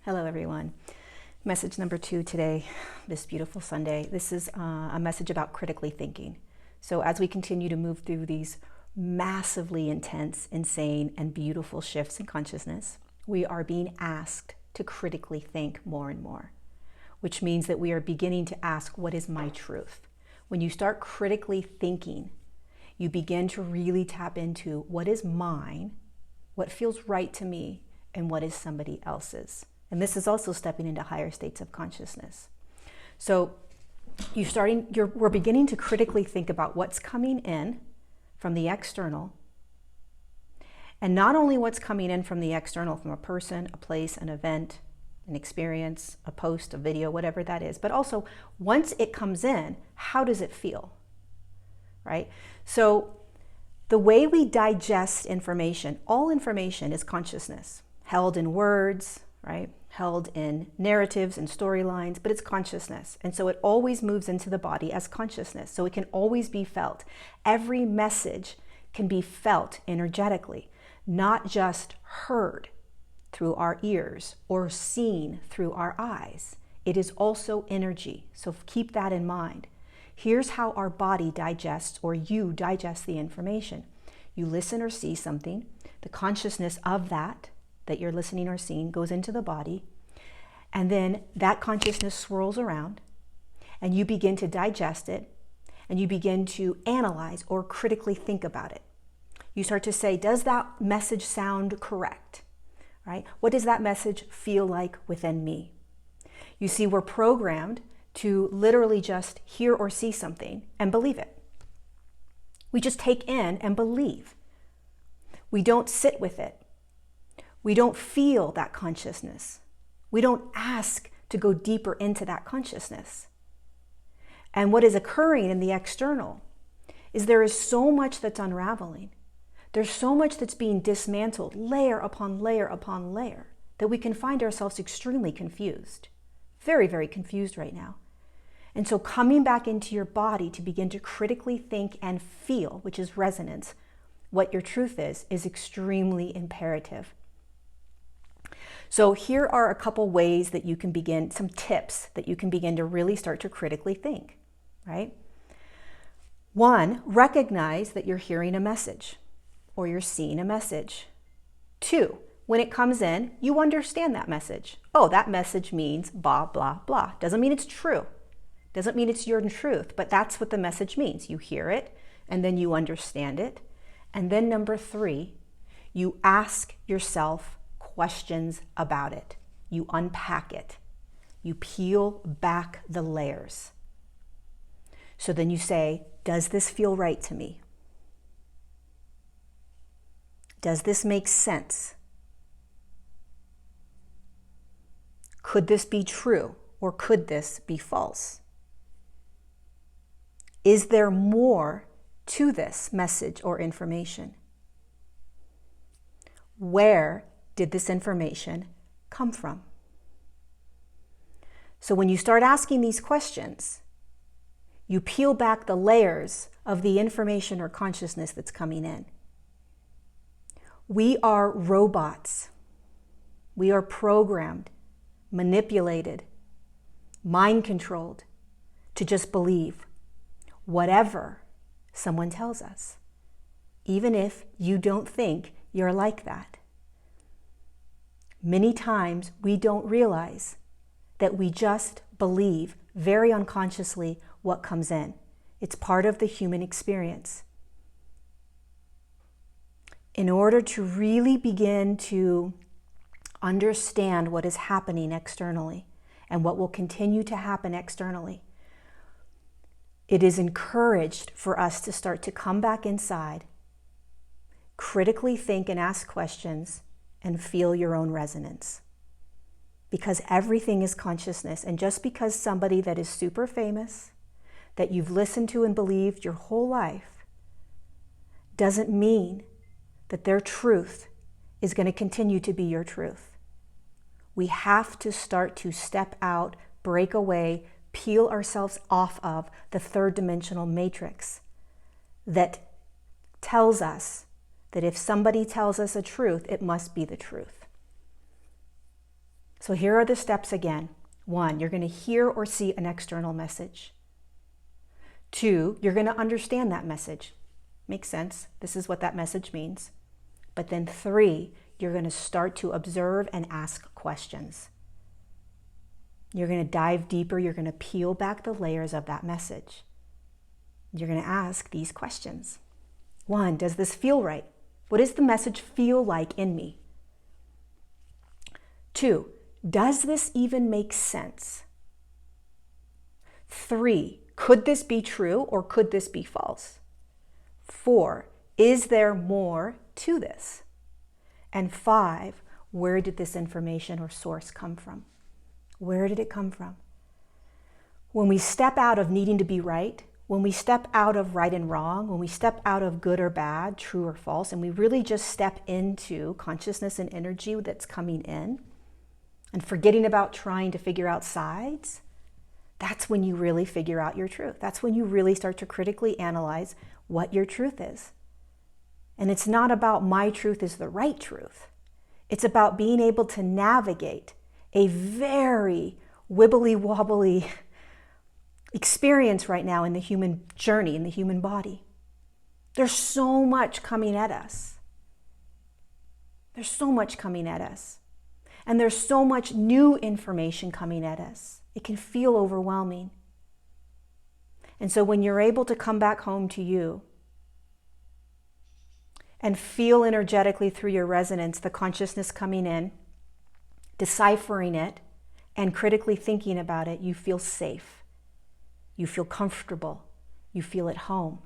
Hello everyone. Message number 2 today, this beautiful Sunday. This is a message about critically thinking. So as we continue to move through these massively intense, insane, and beautiful shifts in consciousness, we are being asked to critically think more and more, which means that we are beginning to ask, what is my truth? When you start critically thinking, you begin to really tap into what is mine, what feels right to me, and what is somebody else's. And this is also stepping into higher states of consciousness. So we're beginning to critically think about what's coming in from the external. And not only what's coming in from the external, from a person, a place, an event, an experience, a post, a video, whatever that is, but also once it comes in, how does it feel, right? So the way we digest information, all information is consciousness, held in words, right? Held in narratives and storylines, but it's consciousness. And so it always moves into the body as consciousness. So it can always be felt. Every message can be felt energetically, not just heard through our ears or seen through our eyes. It is also energy. So keep that in mind. Here's how our body digests, or you digest the information. You listen or see something. The consciousness of that you're listening or seeing goes into the body, and then that consciousness swirls around, and you begin to digest it, and you begin to analyze or critically think about it. You start to say, does that message sound correct? Right? What does that message feel like within me? You see, we're programmed to literally just hear or see something and believe it. We just take in and believe. We don't sit with it. We don't feel that consciousness. We don't ask to go deeper into that consciousness. And what is occurring in the external is there is so much that's unraveling. There's so much that's being dismantled, layer upon layer upon layer, that we can find ourselves extremely confused. Very, very confused right now. And so coming back into your body to begin to critically think and feel, which is resonance, what your truth is extremely imperative. So here are a couple ways that you can begin, some tips that you can begin to really start to critically think, right? 1, recognize that you're hearing a message or you're seeing a message. 2, when it comes in, you understand that message. Oh, that message means blah, blah, blah. Doesn't mean it's true. Doesn't mean it's your truth, but that's what the message means. You hear it and then you understand it. And then number 3, you ask yourself questions about it. You unpack it. You peel back the layers. So then you say, does this feel right to me? Does this make sense? Could this be true, or could this be false? Is there more to this message or information? Where did this information come from? So when you start asking these questions, you peel back the layers of the information or consciousness that's coming in. We are robots. We are programmed, manipulated, mind controlled to just believe whatever someone tells us, even if you don't think you're like that. Many times we don't realize that we just believe very unconsciously what comes in. It's part of the human experience. In order to really begin to understand what is happening externally and what will continue to happen externally, it is encouraged for us to start to come back inside, critically think and ask questions, and feel your own resonance. Because everything is consciousness. And just because somebody that is super famous, that you've listened to and believed your whole life, doesn't mean that their truth is going to continue to be your truth. We have to start to step out, break away, peel ourselves off of the third dimensional matrix that tells us that if somebody tells us a truth, it must be the truth. So here are the steps again. 1, you're going to hear or see an external message. 2, you're going to understand that message. Makes sense. This is what that message means. But then 3, you're going to start to observe and ask questions. You're going to dive deeper. You're going to peel back the layers of that message. You're going to ask these questions. 1, does this feel right? What does the message feel like in me? 2, does this even make sense? 3, could this be true or could this be false? 4, is there more to this? And 5, where did this information or source come from? Where did it come from? When we step out of needing to be right, when we step out of right and wrong, when we step out of good or bad, true or false, and we really just step into consciousness and energy that's coming in, and forgetting about trying to figure out sides, that's when you really figure out your truth. That's when you really start to critically analyze what your truth is. And it's not about my truth is the right truth. It's about being able to navigate a very wibbly wobbly experience right now in the human journey, in the human body. There's so much coming at us. There's so much coming at us. And there's so much new information coming at us. It can feel overwhelming. And so when you're able to come back home to you and feel energetically through your resonance, the consciousness coming in, deciphering it, and critically thinking about it, you feel safe. You feel comfortable. You feel at home.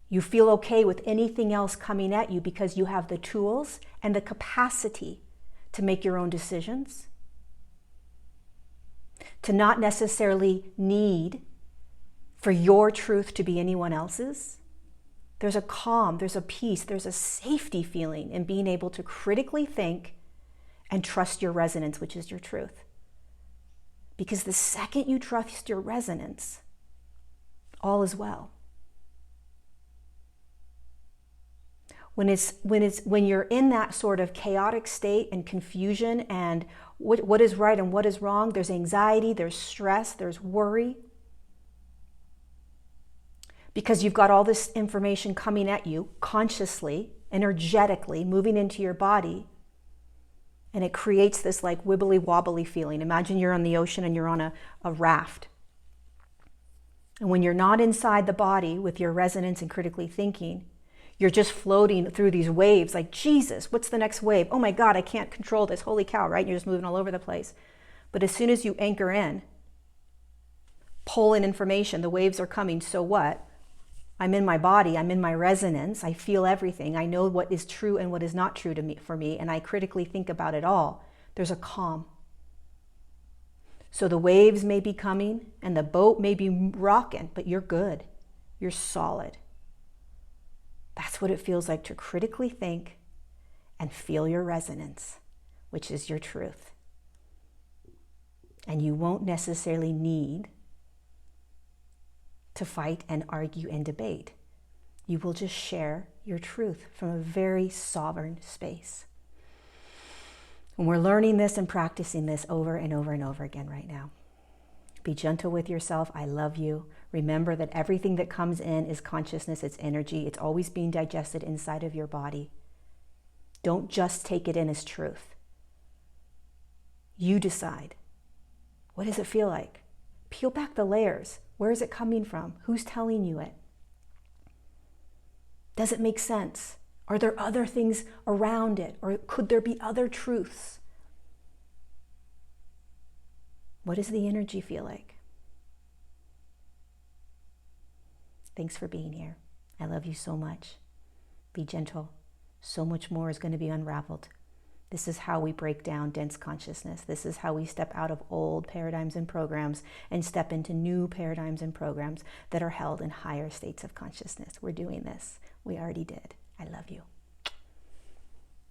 You feel okay with anything else coming at you because you have the tools and the capacity to make your own decisions, to not necessarily need for your truth to be anyone else's. There's a calm, there's a peace, there's a safety feeling in being able to critically think and trust your resonance, which is your truth. Because the second you trust your resonance, all is well. When you're in that sort of chaotic state and confusion and what is right and what is wrong, there's anxiety, there's stress, there's worry. Because you've got all this information coming at you consciously, energetically, moving into your body. And it creates this like wibbly wobbly feeling. Imagine you're on the ocean and you're on a raft. And when you're not inside the body with your resonance and critically thinking, you're just floating through these waves like, Jesus, what's the next wave? Oh my God, I can't control this. Holy cow, right? You're just moving all over the place. But as soon as you anchor in, pull in information, the waves are coming, so what? I'm in my body, I'm in my resonance, I feel everything. I know what is true and what is not true for me, and I critically think about it all. There's a calm. So the waves may be coming and the boat may be rocking, but you're good. You're solid. That's what it feels like to critically think and feel your resonance, which is your truth. And you won't necessarily need to fight and argue and debate. You will just share your truth from a very sovereign space. And we're learning this and practicing this over and over and over again right now. Be gentle with yourself. I love you. Remember that everything that comes in is consciousness, it's energy. It's always being digested inside of your body. Don't just take it in as truth. You decide. What does it feel like? Peel back the layers. Where is it coming from? Who's telling you it? Does it make sense? Are there other things around it? Or could there be other truths? What does the energy feel like? Thanks for being here. I love you so much. Be gentle. So much more is going to be unraveled. This is how we break down dense consciousness. This is how we step out of old paradigms and programs and step into new paradigms and programs that are held in higher states of consciousness. We're doing this. We already did. I love you.